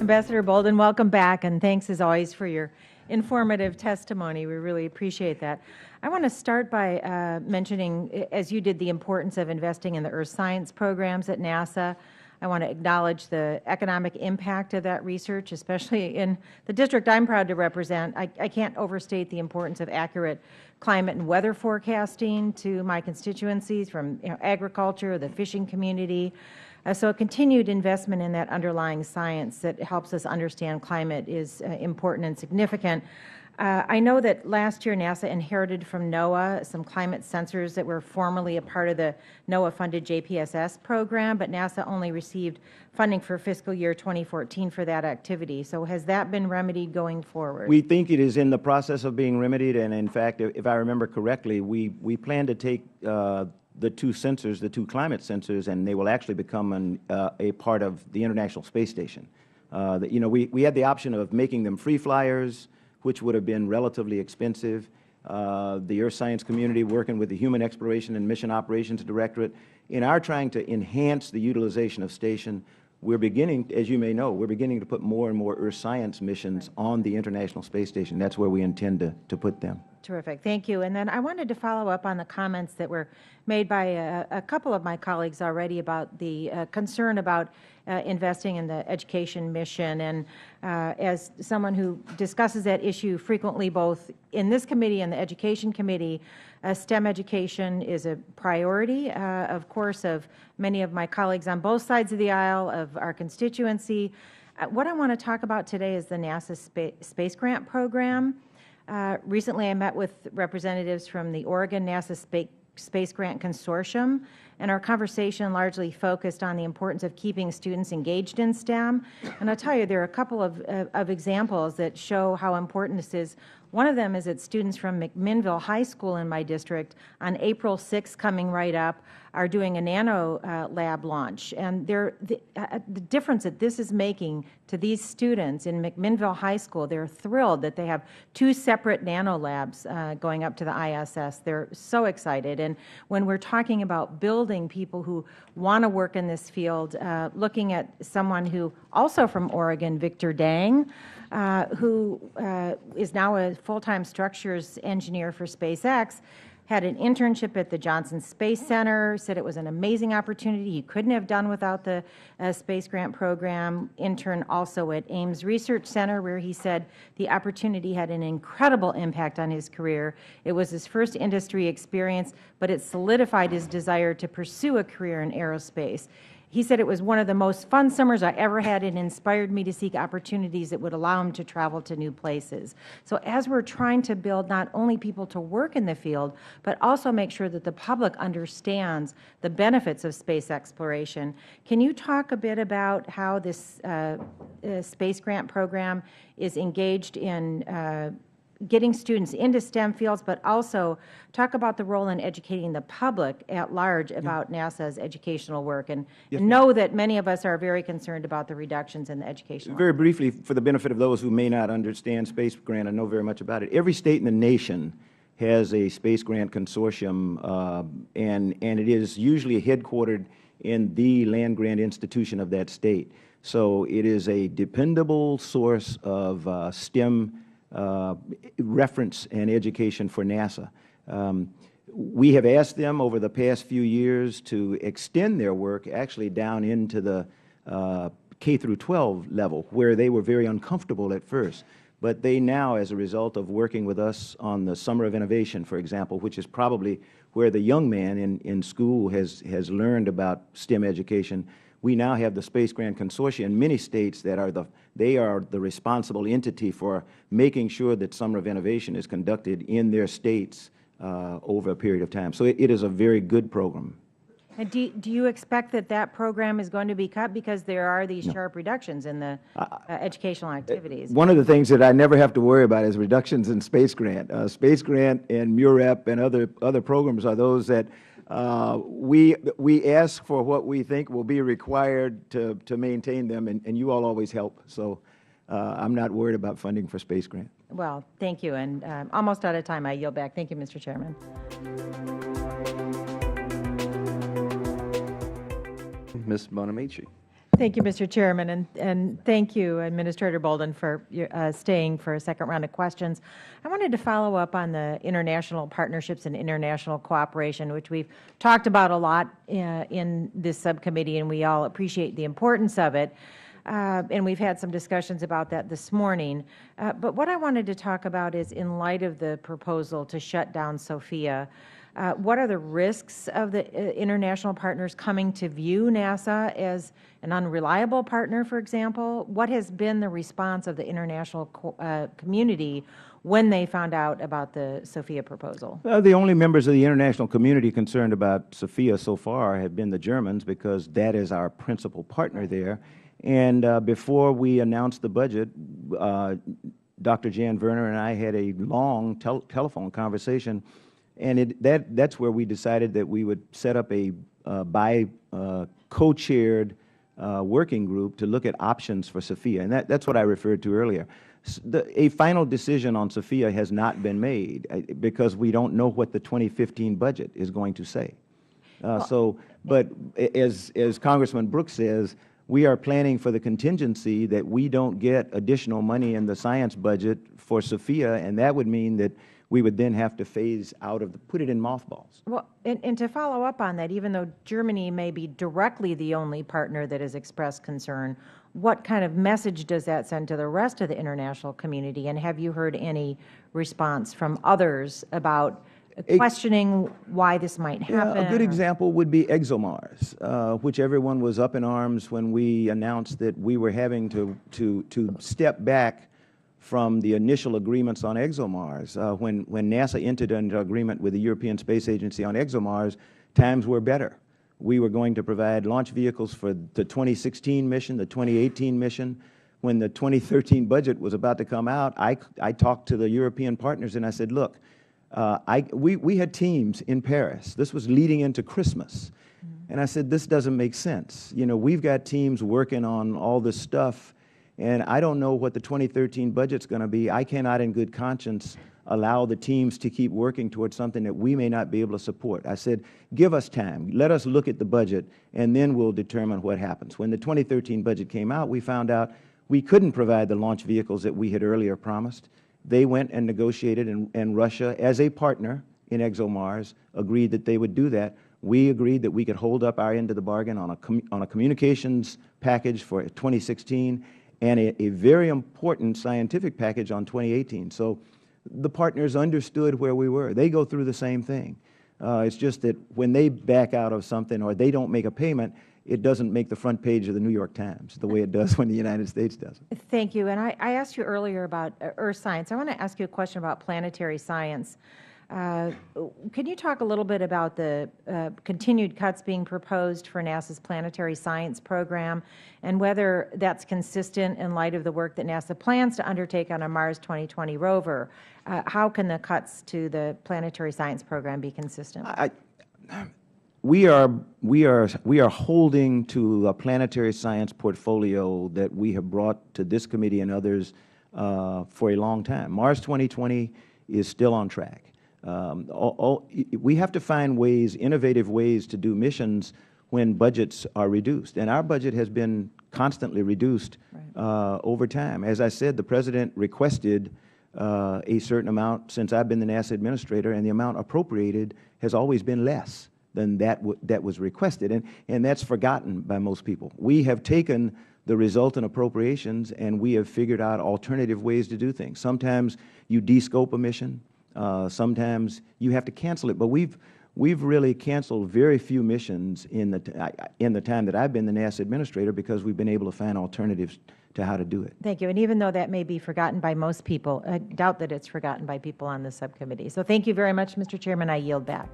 Ambassador Bolden, welcome back, and thanks as always for your informative testimony. We really appreciate that. I want to start by mentioning, as you did, the importance of investing in the earth science programs at NASA. I want to acknowledge the economic impact of that research, especially in the district I'm proud to represent. I can't overstate the importance of accurate climate and weather forecasting to my constituencies from agriculture, the fishing community. So a continued investment in that underlying science that helps us understand climate is important and significant. I know that last year NASA inherited from NOAA some climate sensors that were formerly a part of the NOAA-funded JPSS program, but NASA only received funding for fiscal year 2014 for that activity. So has that been remedied going forward? We think it is in the process of being remedied, and in fact, if I remember correctly, we plan to take the two sensors, the two climate sensors, and they will actually become a part of the International Space Station. We had the option of making them free flyers, which would have been relatively expensive. The Earth Science community working with the Human Exploration and Mission Operations Directorate. In our trying to enhance the utilization of station, we're beginning, as you may know, we're beginning to put more and more Earth Science missions on the International Space Station. That's where we intend to put them. Terrific. Thank you. And then I wanted to follow up on the comments that were made by a couple of my colleagues already about the concern about investing in the education mission. And as someone who discusses that issue frequently both in this committee and the Education Committee, STEM education is a priority, of course, of many of my colleagues on both sides of the aisle, of our constituency. What I want to talk about today is the NASA Space Grant Program. Recently, I met with representatives from the Oregon NASA Space Grant Consortium, and our conversation largely focused on the importance of keeping students engaged in STEM. And I'll tell you, there are a couple of examples that show how important this is. One of them is that students from McMinnville High School in my district on April 6th, coming right up, are doing a nano lab launch. And the difference that this is making to these students in McMinnville High School, they're thrilled that they have two separate nano labs going up to the ISS. They're so excited. And when we're talking about building people who want to work in this field, looking at someone who, also from Oregon, Victor Dang, who is now a full-time structures engineer for SpaceX, had an internship at the Johnson Space Center, said it was an amazing opportunity he couldn't have done without the Space Grant Program. Intern also at Ames Research Center, where he said the opportunity had an incredible impact on his career. It was his first industry experience, but it solidified his desire to pursue a career in aerospace. He said it was one of the most fun summers I ever had and inspired me to seek opportunities that would allow him to travel to new places. So as we're trying to build not only people to work in the field, but also make sure that the public understands the benefits of space exploration, can you talk a bit about how this Space Grant Program is engaged in getting students into STEM fields, but also talk about the role in educating the public at large about NASA's educational work, and know that many of us are very concerned about the reductions in the educational. Very briefly, for the benefit of those who may not understand Space Grant and know very much about it, every state in the nation has a Space Grant Consortium, and it is usually headquartered in the land-grant institution of that state. So it is a dependable source of STEM reference and education for NASA. We have asked them over the past few years to extend their work actually down into the K through 12 level, where they were very uncomfortable at first. But they now, as a result of working with us on the Summer of Innovation, for example, which is probably where the young man in school has learned about STEM education, we now have the Space Grant Consortium in many states that are the responsible entity for making sure that Summer of Innovation is conducted in their states over a period of time. So it is a very good program. And do you expect that that program is going to be cut because there are these sharp reductions in the educational activities? One of the things that I never have to worry about is reductions in Space Grant. Space Grant and MUREP and other programs are those that we ask for what we think will be required to maintain them, and you all always help. So I'm not worried about funding for Space Grant. Well, thank you. And almost out of time. I yield back. Thank you, Mr. Chairman. Ms. Bonamici. Thank you, Mr. Chairman, and thank you, Administrator Bolden, for staying for a second round of questions. I wanted to follow up on the international partnerships and international cooperation, which we've talked about a lot in this subcommittee, and we all appreciate the importance of it. And we've had some discussions about that this morning. But what I wanted to talk about is, in light of the proposal to shut down SOFIA, what are the risks of the international partners coming to view NASA as an unreliable partner, for example? What has been the response of the international community when they found out about the SOFIA proposal? The only members of the international community concerned about SOFIA so far have been the Germans, because that is our principal partner there. And before we announced the budget, Dr. Jan Werner and I had a long telephone conversation, and that's where we decided that we would set up a co-chaired working group to look at options for SOFIA, and that's what I referred to earlier. A final decision on SOFIA has not been made because we don't know what the 2015 budget is going to say. But as Congressman Brooks says, we are planning for the contingency that we don't get additional money in the science budget for SOFIA, and that would mean that we would then have to phase out of put it in mothballs. Well, and to follow up on that, even though Germany may be directly the only partner that has expressed concern, what kind of message does that send to the rest of the international community? And have you heard any response from others about questioning why this might happen? A good example would be ExoMars, which everyone was up in arms when we announced that we were having to step back from the initial agreements on ExoMars. When NASA entered into agreement with the European Space Agency on ExoMars, times were better. We were going to provide launch vehicles for the 2016 mission, the 2018 mission. When the 2013 budget was about to come out, I talked to the European partners and I said, look, we had teams in Paris. This was leading into Christmas. And I said, this doesn't make sense. You know, we've got teams working on all this stuff, and I don't know what the 2013 budget's going to be. I cannot in good conscience allow the teams to keep working towards something that we may not be able to support. I said, give us time. Let us look at the budget, and then we'll determine what happens. When the 2013 budget came out, we found out we couldn't provide the launch vehicles that we had earlier promised. They went and negotiated, and Russia, as a partner in ExoMars, agreed that they would do that. We agreed that we could hold up our end of the bargain on a communications package for 2016 and a very important scientific package on 2018. So the partners understood where we were. They go through the same thing. It's just that when they back out of something or they don't make a payment, it doesn't make the front page of the New York Times the way it does when the United States does it. Thank you. And I asked you earlier about earth science. I want to ask you a question about planetary science. Can you talk a little bit about the continued cuts being proposed for NASA's planetary science program, and whether that's consistent in light of the work that NASA plans to undertake on a Mars 2020 rover? How can the cuts to the planetary science program be consistent? We are holding to a planetary science portfolio that we have brought to this committee and others for a long time. Mars 2020 is still on track. We have to find ways, innovative ways to do missions when budgets are reduced. And our budget has been constantly reduced over time. As I said, the President requested a certain amount since I've been the NASA administrator, and the amount appropriated has always been less than that was requested. And that's forgotten by most people. We have taken the resultant appropriations and we have figured out alternative ways to do things. Sometimes you de-scope a mission. Sometimes you have to cancel it. But we've really canceled very few missions in the time that I've been the NASA administrator, because we've been able to find alternatives to how to do it. Thank you. And even though that may be forgotten by most people, I doubt that it's forgotten by people on the subcommittee. So thank you very much, Mr. Chairman. I yield back.